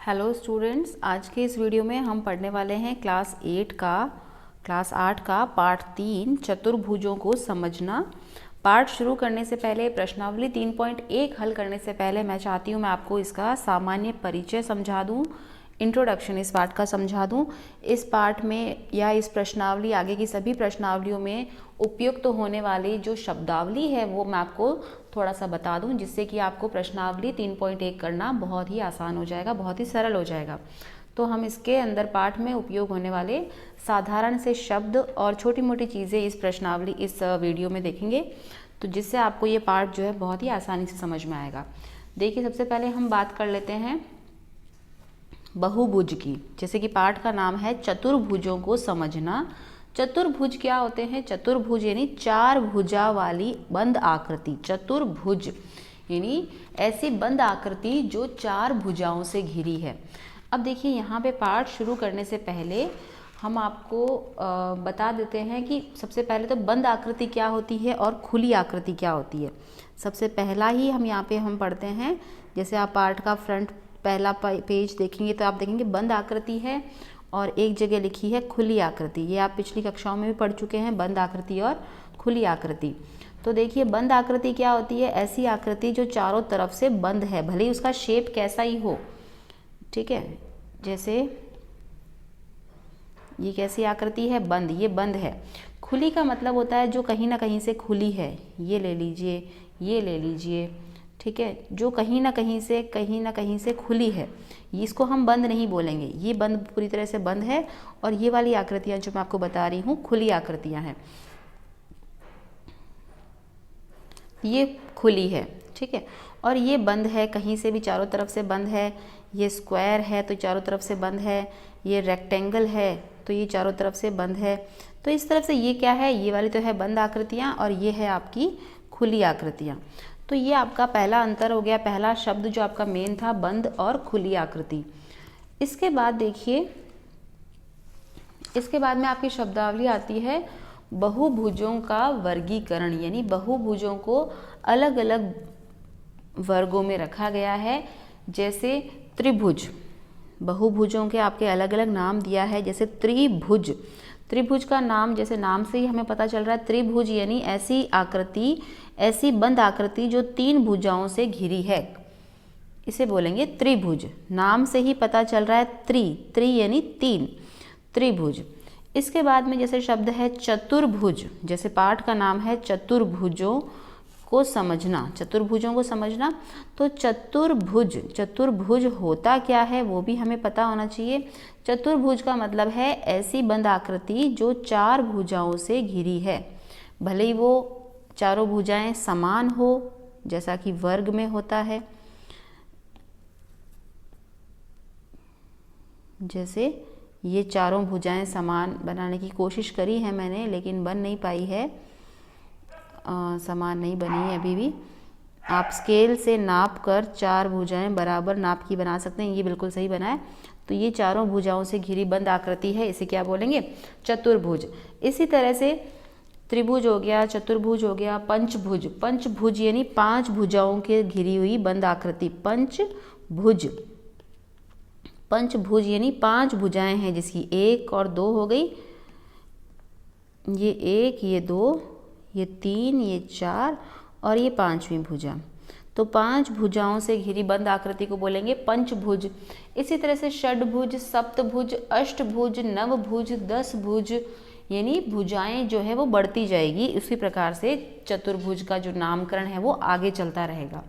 Hello students, आज के इस वीडियो में हम पढ़ने वाले हैं क्लास 8 का पार्ट 3 चतुर्भुजों को समझना। पार्ट शुरू करने से पहले, प्रश्नावली 3.1 हल करने से पहले मैं चाहती हूँ मैं आपको इसका सामान्य परिचय समझा दूँ, इंट्रोडक्शन इस पार्ट का समझा दूँ। इस पार्ट में या इस प्रश्नावली आगे की सभी प्रश्नावलियों में उपयुक्त होने वाली जो शब्दावली है वो मैं आपको थोड़ा सा बता दूं, जिससे कि आपको प्रश्नावली 3.1 करना बहुत ही आसान हो जाएगा, बहुत ही सरल हो जाएगा। तो हम इसके अंदर पाठ में उपयोग होने वाले साधारण से शब्द और छोटी मोटी चीज़ें इस वीडियो में देखेंगे, तो जिससे आपको ये पाठ जो है बहुत ही आसानी से समझ में आएगा। देखिए, सबसे पहले हम बात कर लेते हैं बहुभुज की। जैसे कि पाठ का नाम है चतुर्भुजों को समझना। चतुर्भुज क्या होते हैं? चतुर्भुज यानी चार भुजा वाली बंद आकृति। चतुर्भुज यानी ऐसी बंद आकृति जो चार भुजाओं से घिरी है। अब देखिए, यहाँ पे पाठ शुरू करने से पहले हम आपको बता देते हैं कि सबसे पहले तो बंद आकृति क्या होती है और खुली आकृति क्या होती है। सबसे पहला ही हम यहाँ पे हम पढ़ते हैं। जैसे आप पाठ का फ्रंट पहला पेज देखेंगे तो आप देखेंगे बंद आकृति है और एक जगह लिखी है खुली आकृति। ये आप पिछली कक्षाओं में भी पढ़ चुके हैं, बंद आकृति और खुली आकृति। तो देखिए, बंद आकृति क्या होती है? ऐसी आकृति जो चारों तरफ से बंद है, भले ही उसका शेप कैसा ही हो। ठीक है, जैसे ये कैसी आकृति है? बंद, ये बंद है। खुली का मतलब होता है जो कहीं ना कहीं से खुली है। ये ले लीजिए, ये ले लीजिए, ठीक है, जो कहीं ना कहीं से खुली है, इसको हम बंद नहीं बोलेंगे। ये बंद पूरी तरह से बंद है और ये वाली आकृतियां जो मैं आपको बता रही हूँ खुली आकृतियां हैं, ये खुली है। ठीक है, और ये बंद है, कहीं से भी चारों तरफ से बंद है। ये स्क्वायर है तो चारों तरफ से बंद है। ये रेक्टेंगल है तो ये चारों तरफ से बंद है। तो इस तरफ से ये क्या है? ये वाली तो है बंद आकृतियाँ और ये है आपकी खुली आकृतियाँ। तो ये आपका पहला अंतर हो गया, पहला शब्द जो आपका मेन था, बंद और खुली आकृति। इसके बाद देखिए, इसके बाद में आपकी शब्दावली आती है बहुभुजों का वर्गीकरण, यानी बहुभुजों को अलग अलग वर्गों में रखा गया है। जैसे त्रिभुज, बहुभुजों के आपके अलग अलग नाम दिया है। जैसे त्रिभुज, त्रिभुज का नाम जैसे नाम से ही हमें पता चल रहा है, त्रिभुज यानी ऐसी आकृति, ऐसी बंद आकृति जो तीन भुजाओं से घिरी है, इसे बोलेंगे त्रिभुज। नाम से ही पता चल रहा है त्रि यानी तीन, त्रिभुज। इसके बाद में जैसे शब्द है चतुर्भुज, जैसे पाठ का नाम है चतुर्भुजों को समझना, चतुर्भुजों को समझना। तो चतुर्भुज, चतुर्भुज होता क्या है वो भी हमें पता होना चाहिए। चतुर्भुज का मतलब है ऐसी बंद आकृति जो चार भुजाओं से घिरी है, भले ही वो चारों भुजाएं समान हो, जैसा कि वर्ग में होता है। जैसे ये चारों भुजाएं समान बनाने की कोशिश करी है मैंने, लेकिन बन नहीं पाई है, समान नहीं बनी है अभी भी। आप स्केल से नाप कर चार भुजाएं बराबर नाप की बना सकते हैं। ये बिल्कुल सही बना है। तो ये चारों भुजाओं से घिरी बंद आकृति है, इसे क्या बोलेंगे? चतुर्भुज। इसी तरह से त्रिभुज हो गया, चतुर्भुज हो गया, पंचभुज। पंचभुज यानी पांच भुजाओं के घिरी हुई बंद आकृति, पंचभुज। पंचभुज यानी पांच भुजाएं हैं जिसकी एक और दो हो गई, ये एक, ये दो, ये तीन, ये चार और ये पांचवी भुजा। तो पांच भुजाओं से घिरी बंद आकृति को बोलेंगे पंचभुज। इसी तरह से षडभुज, सप्तभुज, अष्टभुज, नवभुज, दसभुज, यानी भुजाएं जो है वो बढ़ती जाएगी। उसी प्रकार से चतुर्भुज का जो नामकरण है वो आगे चलता रहेगा।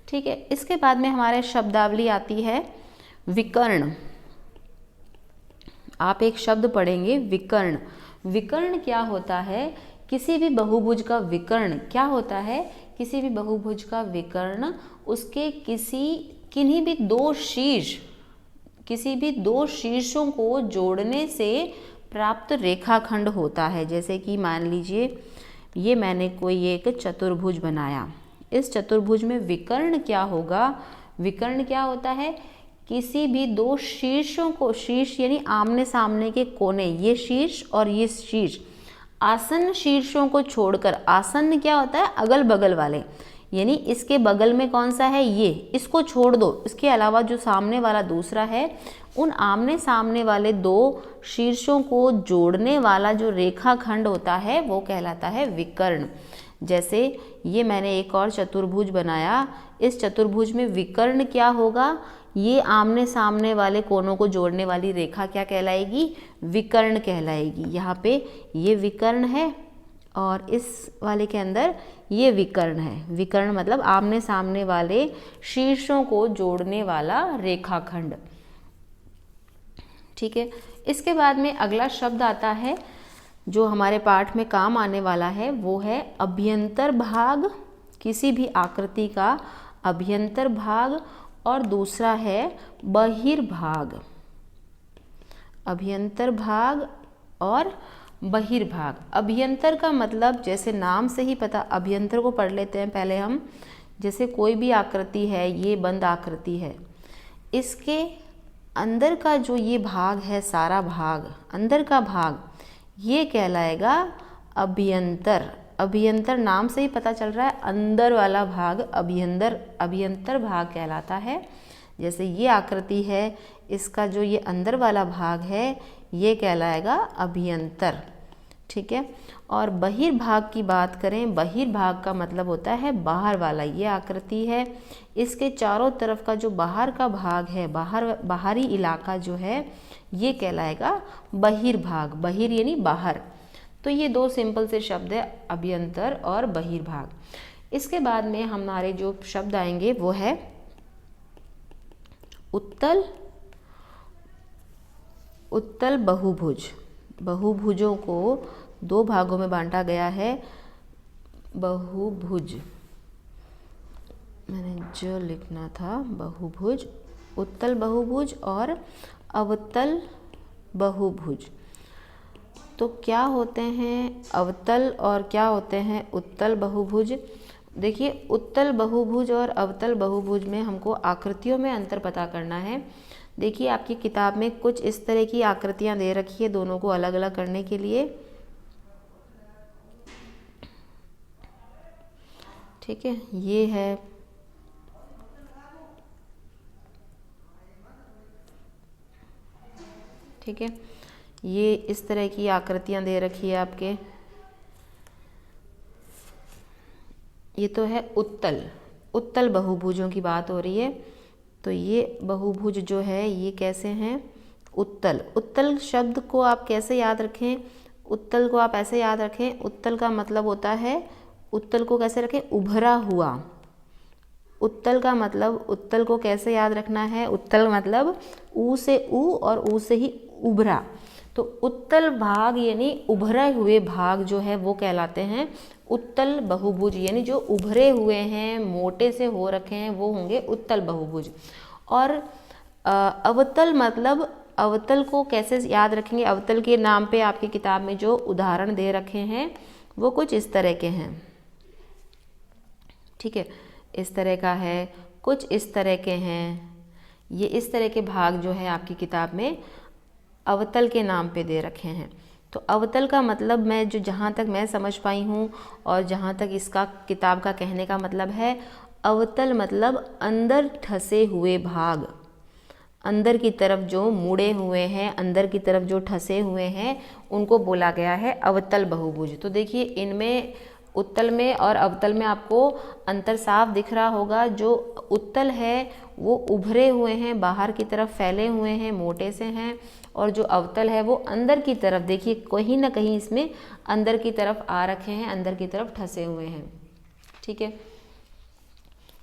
ठीक है, इसके बाद में हमारे शब्दावली आती है विकर्ण। आप एक शब्द पढ़ेंगे विकर्ण। विकर्ण क्या होता है? किसी भी बहुभुज का विकर्ण क्या होता है? किसी भी बहुभुज का विकर्ण उसके किन्हीं भी दो शीर्ष, किसी भी दो शीर्षों को जोड़ने से प्राप्त रेखाखंड होता है। जैसे कि मान लीजिए ये मैंने कोई एक चतुर्भुज बनाया, इस चतुर्भुज में विकर्ण क्या होगा? विकर्ण क्या होता है? किसी भी दो शीर्षों को, शीर्ष यानी आमने सामने के कोने, ये शीर्ष और ये शीर्ष, आसन्न शीर्षों को छोड़कर, आसन्न क्या होता है? अगल बगल वाले, यानी इसके बगल में कौन सा है, ये, इसको छोड़ दो, इसके अलावा जो सामने वाला दूसरा है, उन आमने सामने वाले दो शीर्षों को जोड़ने वाला जो रेखाखंड होता है वो कहलाता है विकर्ण। जैसे ये मैंने एक और चतुर्भुज बनाया, इस चतुर्भुज में विकर्ण क्या होगा, ये आमने सामने वाले कोनों को जोड़ने वाली रेखा क्या कहलाएगी, विकर्ण कहलाएगी। यहाँ पे ये विकर्ण है और इस वाले के अंदर ये विकर्ण है। विकर्ण मतलब आमने सामने वाले शीर्षों को जोड़ने वाला रेखाखंड। ठीक है, इसके बाद में अगला शब्द आता है जो हमारे पाठ में काम आने वाला है, वो है अभ्यंतर भाग, किसी भी आकृति का अभ्यंतर भाग, और दूसरा है बहिर्भाग। अभ्यंतर भाग और बहिर्भाग। अभ्यंतर का मतलब जैसे नाम से ही पता, अभ्यंतर को पढ़ लेते हैं पहले हम। जैसे कोई भी आकृति है, ये बंद आकृति है, इसके अंदर का जो ये भाग है, सारा भाग, अंदर का भाग, ये कहलाएगा अभ्यंतर। अभ्यंतर नाम से ही पता चल रहा है, अंदर वाला भाग अभ्यंतर भाग कहलाता है। जैसे ये आकृति है, इसका जो ये अंदर वाला भाग है ये कहलाएगा अभ्यंतर। ठीक है, और बहिर्भाग की बात करें, बहिर्भाग का मतलब होता है बाहर वाला। ये आकृति है, इसके चारों तरफ का जो बाहर का भाग है, बाहरी इलाका जो है, ये कहलाएगा बहिर्भाग। बहिर यानी बाहर। तो ये दो सिंपल से शब्द है, अभ्यंतर और बहिर्भाग। इसके बाद में हमारे जो शब्द आएंगे वो है उत्तल, उत्तल बहुभुज। बहुभुजों को दो भागों में बांटा गया है। बहुभुज, मैंने जो लिखना था, बहुभुज, उत्तल बहुभुज और अवतल बहुभुज। तो क्या होते हैं अवतल और क्या होते हैं उत्तल बहुभुज। देखिए, उत्तल बहुभुज और अवतल बहुभुज में हमको आकृतियों में अंतर पता करना है। देखिए, आपकी किताब में कुछ इस तरह की आकृतियां दे रखी है, दोनों को अलग अलग करने के लिए। ठीक है, ये है, ठीक है, ये इस तरह की आकृतियां दे रखी है आपके। ये तो है उत्तल, उत्तल बहुभुजों की बात हो रही है। तो ये बहुभुज जो है ये कैसे हैं, उत्तल। उत्तल शब्द को आप कैसे याद रखें, उत्तल को आप ऐसे याद रखें, उत्तल का मतलब होता है, उत्तल को कैसे रखें, उभरा हुआ। उत्तल का मतलब, उत्तल को कैसे याद रखना है, उत्तल मतलब ऊ से ऊ और ऊ से ही उभरा। तो उत्तल भाग यानी उभरे हुए भाग जो है वो कहलाते हैं उत्तल बहुभुज, यानी जो उभरे हुए हैं, मोटे से हो रखे हैं, वो होंगे उत्तल बहुभुज। और अवतल मतलब, अवतल को कैसे याद रखेंगे, अवतल के नाम पे आपकी किताब में जो उदाहरण दे रखे हैं वो कुछ इस तरह के हैं। ठीक है, इस तरह का है, कुछ इस तरह के हैं। ये इस तरह के भाग जो है आपकी किताब में अवतल के नाम पे दे रखे हैं। तो अवतल का मतलब, मैं जो जहाँ तक मैं समझ पाई हूँ और जहाँ तक इसका किताब का कहने का मतलब है, अवतल मतलब अंदर ठसे हुए भाग, अंदर की तरफ जो मुड़े हुए हैं, अंदर की तरफ जो ठसे हुए हैं, उनको बोला गया है अवतल बहुभुज। तो देखिए, इनमें उत्तल में और अवतल में आपको अंतर साफ दिख रहा होगा। जो उत्तल है वो उभरे हुए हैं, बाहर की तरफ फैले हुए हैं, मोटे से हैं, और जो अवतल है वो अंदर की तरफ, देखिए कहीं ना कहीं इसमें अंदर की तरफ आ रखे हैं, अंदर की तरफ ठसे हुए हैं। ठीक है,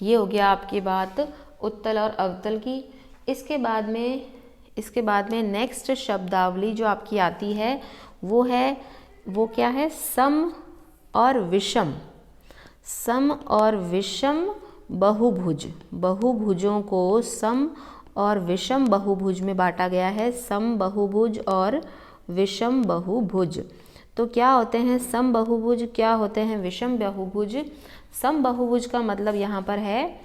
ये हो गया आपकी बात उत्तल और अवतल की। इसके बाद में नेक्स्ट शब्दावली जो आपकी आती है वो है, वो क्या है, सम और विषम। सम और विषम बहुभुज। बहुभुजों को सम और विषम बहुभुज में बांटा गया है, सम बहुभुज और विषम बहुभुज। तो क्या होते हैं सम बहुभुज, क्या होते हैं विषम बहुभुज। सम बहुभुज का मतलब यहाँ पर है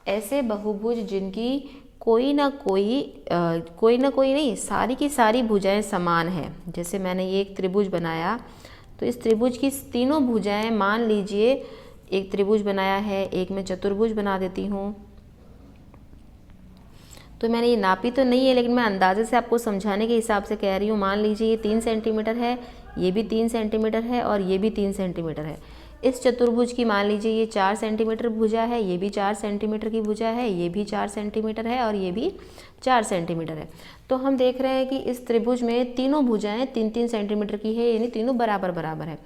ऐसे बहुभुज जिनकी कोई ना कोई नहीं, सारी की सारी भुजाएं समान है। जैसे मैंने ये एक त्रिभुज बनाया, तो इस त्रिभुज की तीनों भुजाएं मान लीजिए एक त्रिभुज बनाया है, एक मैं चतुर्भुज बना देती हूँ। तो मैंने ये नापी तो नहीं है, लेकिन मैं अंदाजे से आपको समझाने के हिसाब से कह रही हूँ। मान लीजिए ये 3 सेंटीमीटर है, ये भी 3 सेंटीमीटर है और ये भी 3 सेंटीमीटर है। इस चतुर्भुज की मान लीजिए ये 4 सेंटीमीटर भुजा है, ये भी 4 सेंटीमीटर की भुजा है, ये भी 4 सेंटीमीटर है और ये भी 4 सेंटीमीटर है। तो हम देख रहे हैं कि इस त्रिभुज में तीनों भुजाएं 3-3 सेंटीमीटर की है, यानी तीनों बराबर बराबर है।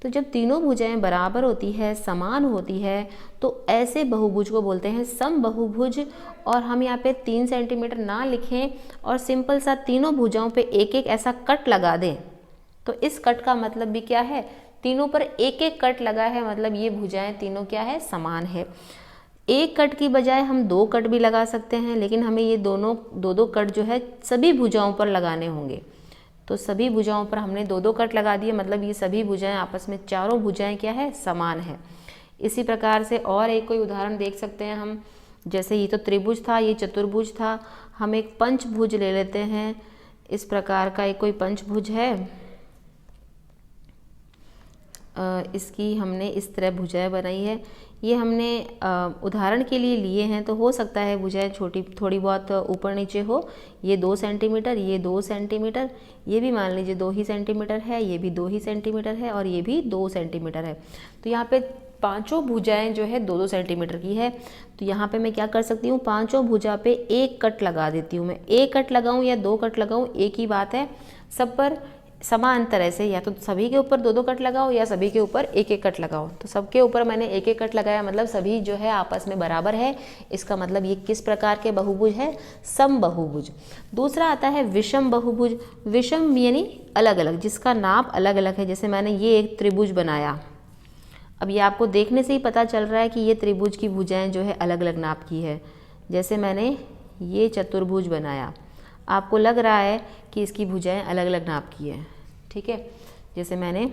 तो जब तीनों भुजाएं बराबर होती है, समान होती है, तो ऐसे बहुभुज को बोलते हैं समबहुभुज। और हम यहाँ पे 3 सेंटीमीटर ना लिखें और सिंपल सा तीनों भुजाओं पे एक एक ऐसा कट लगा दें, तो इस कट का मतलब भी क्या है, तीनों पर एक एक कट लगा है, मतलब ये भुजाएं तीनों क्या है, समान है। एक कट की बजाय हम 2 कट भी लगा सकते हैं, लेकिन हमें ये दोनों 2-2 कट जो है सभी भुजाओं पर लगाने होंगे। तो सभी भुजाओं पर हमने 2-2 कट लगा दिए, मतलब ये सभी भुजाएं आपस में, चारों भुजाएं क्या है, समान है। इसी प्रकार से और एक कोई उदाहरण देख सकते हैं हम। जैसे ये तो त्रिभुज था, ये चतुर्भुज था, हम एक पंचभुज ले लेते हैं। इस प्रकार का एक कोई पंचभुज है, इसकी हमने इस तरह भुजाएं बनाई है। ये हमने उदाहरण के लिए लिए हैं, तो हो सकता है भुजाएं छोटी थोड़ी बहुत ऊपर नीचे हो। ये 2 सेंटीमीटर, ये 2 सेंटीमीटर, ये भी मान लीजिए 2 ही सेंटीमीटर है, ये भी 2 ही सेंटीमीटर है और ये भी 2 सेंटीमीटर है। तो यहाँ पे पांचों भुजाएं जो है 2-2 सेंटीमीटर की है। तो यहाँ पे मैं क्या कर सकती हूँ, पांचों भुजा पे एक कट लगा देती हूँ। मैं एक कट लगाऊँ या 2 कट लगाऊँ, एक ही बात है। सब पर समान तरह से या तो सभी के ऊपर 2-2 कट लगाओ या सभी के ऊपर एक एक कट लगाओ। तो सबके ऊपर मैंने एक एक कट लगाया, मतलब सभी जो है आपस में बराबर है। इसका मतलब ये किस प्रकार के बहुभुज है, समबहुभुज। दूसरा आता है विषम बहुभुज। विषम यानी अलग अलग, जिसका नाप अलग अलग है। जैसे मैंने ये एक त्रिभुज बनाया, अब ये आपको देखने से ही पता चल रहा है कि ये त्रिभुज की भुजाएं जो है अलग अलग नाप की है। जैसे मैंने ये चतुर्भुज बनाया, आपको लग रहा है कि इसकी भुजाएं अलग अलग नाप की है, ठीक है। जैसे मैंने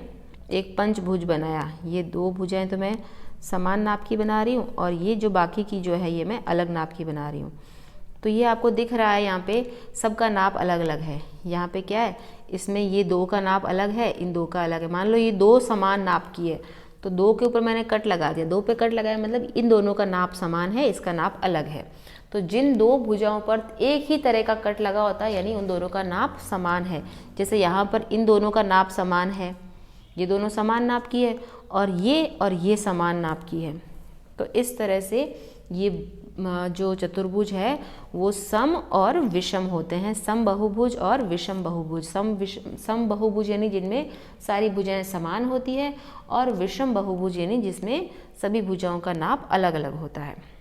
एक पंचभुज बनाया, ये 2 भुजाएं तो मैं समान नाप की बना रही हूँ और ये जो बाकी की जो है ये मैं अलग नाप की बना रही हूँ। तो ये आपको दिख रहा है यहाँ पे सबका नाप अलग अलग है। यहाँ पे क्या है, इसमें ये 2 का नाप अलग है, इन 2 का अलग है। मान लो ये 2 समान नाप की है, तो 2 के ऊपर मैंने कट लगा दिया, 2 पे कट लगाया, मतलब इन दोनों का नाप समान है, इसका नाप अलग है। तो जिन 2 भुजाओं पर एक ही तरह का कट लगा होता है, यानी उन दोनों का नाप समान है। जैसे यहाँ पर इन दोनों का नाप समान है, ये दोनों समान नाप की है, और ये समान नाप की है। तो इस तरह से ये जो चतुर्भुज है वो सम और विषम होते हैं। सम बहुभुज और विषम बहुभुज। सम बहुभुज यानी जिनमें सारी भुजाएं समान होती है, और विषम बहुभुज यानी जिसमें सभी भुजाओं का नाप अलग अलग होता है,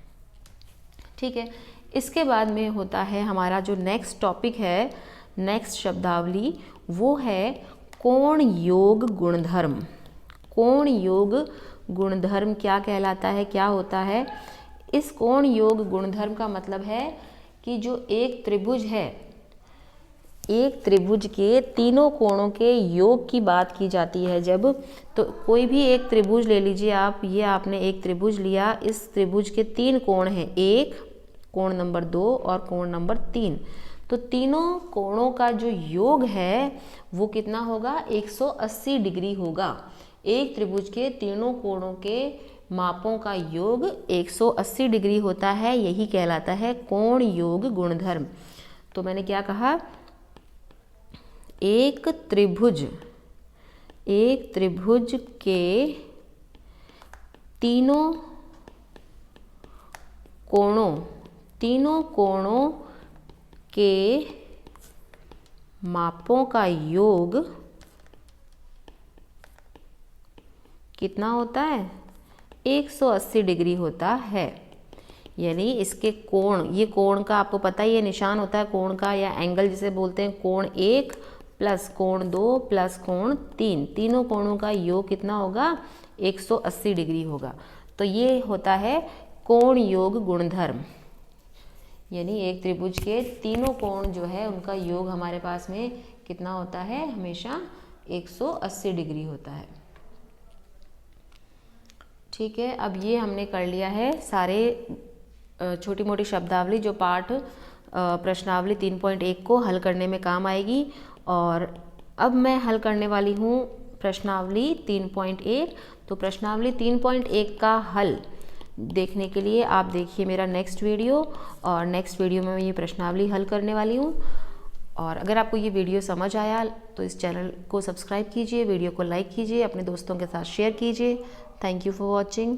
ठीक है। इसके बाद में होता है हमारा जो नेक्स्ट टॉपिक है, नेक्स्ट शब्दावली, वो है कोण योग गुणधर्म। कोण योग गुणधर्म क्या कहलाता है, क्या होता है? इस कोण योग गुणधर्म का मतलब है कि जो एक त्रिभुज है, एक त्रिभुज के तीनों कोणों के योग की बात की जाती है जब, तो कोई भी एक त्रिभुज ले लीजिए आप। ये आपने एक त्रिभुज लिया, इस त्रिभुज के 3 कोण हैं, 1, कोण नंबर 2 और कोण नंबर 3। तो तीनों कोणों का जो योग है वो कितना होगा, 180 डिग्री होगा। एक त्रिभुज के तीनों कोणों के मापों का योग 180 डिग्री होता है, यही कहलाता है कोण योग गुणधर्म। तो मैंने क्या कहा, एक त्रिभुज के तीनों कोणों के मापों का योग कितना होता है, 180 डिग्री होता है। यानी इसके कोण, ये कोण का आपको पता ही है निशान होता है कोण का, या एंगल जिसे बोलते हैं, कोण 1 प्लस कोण 2 प्लस कोण 3, तीनों कोणों का योग कितना होगा, 180 डिग्री होगा। तो ये होता है कोण योग गुणधर्म। यानी एक त्रिभुज के तीनों कोण जो है उनका योग हमारे पास में कितना होता है, हमेशा 180 डिग्री होता है, ठीक है। अब ये हमने कर लिया है सारे छोटी मोटी शब्दावली जो पाठ प्रश्नावली 3.1 को हल करने में काम आएगी। और अब मैं हल करने वाली हूँ प्रश्नावली 3.1। तो प्रश्नावली 3.1 का हल देखने के लिए आप देखिए मेरा नेक्स्ट वीडियो, और नेक्स्ट वीडियो में मैं ये प्रश्नावली हल करने वाली हूँ। और अगर आपको ये वीडियो समझ आया तो इस चैनल को सब्सक्राइब कीजिए, वीडियो को लाइक कीजिए, अपने दोस्तों के साथ शेयर कीजिए। Thank you for watching.